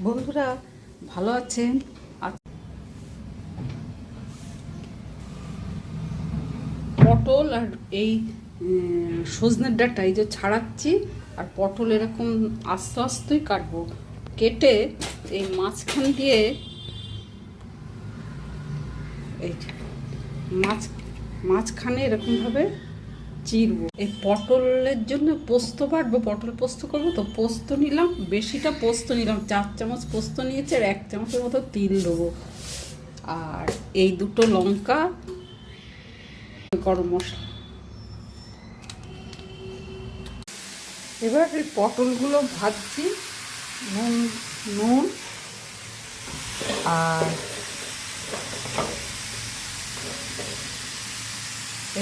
বন্ধুরা ভালো আছেন? পটল আর এই সজনের ডাঁটা এই যে ছাড়াচ্ছি, আর পটল এরকম আস্তে আস্তেই কাটবো, কেটে এই মাঝখান দিয়ে এই মাঝখানে এরকমভাবে চিরবো। এই পটলের জন্য পোস্ত বাটবো, পটল পোস্ত করবো, তো পোস্ত নিলাম, বেশিটা পোস্ত নিলাম, 4 চামচ পোস্ত নিয়েছি, আর 1 চামচের মতো তিল দেবো, আর এই দুটো লঙ্কা, গরম মশলা। এবার এই পটলগুলো ভাজছি, নুন নুন আর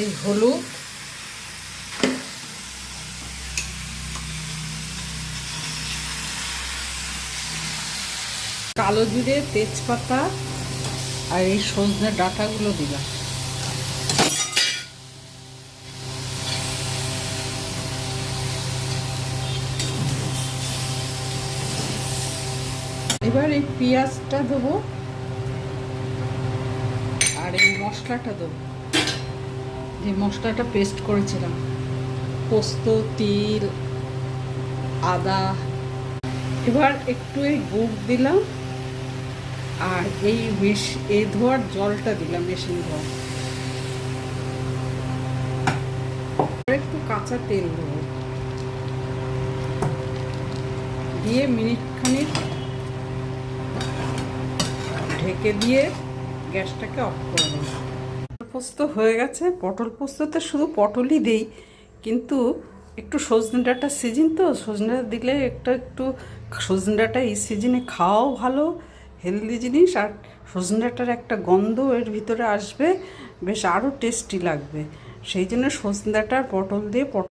এই হলুদ, কালো জিরে, তেজপাতা আর এই সজনে ডাঁটাগুলো দিলাম। এবার এই পেঁয়াজটা দেবো আর এই মশলাটা দেবো, যে মশলাটা পেস্ট করেছিলাম, পোস্ত, তিল, আদা। এবার একটু এই গুড় দিলাম, আর এই ধোয়ার জলটা দিলাম, মেশিন ধোয়া। একটু কাঁচা তেল দেবো, দিয়ে মিনিট খানিক ঢেকে দিয়ে গ্যাসটাকে অফ করে দেবো। পোস্ত হয়ে গেছে। পটল পোস্ততে শুধু পটলই দেই, কিন্তু একটু সজনে ডাঁটা সিজন, তো সজনে ডাঁটা দিলে একটু সজনে ডাঁটা এই সিজনে খাওয়াও ভালো, হেলদি জিনিস, আর সজনে ডাঁটার একটা গন্ধ এর ভিতরে আসবে, বেশ আরও টেস্টি লাগবে। সেই জন্য সজনে ডাঁটা আর পটল দিয়ে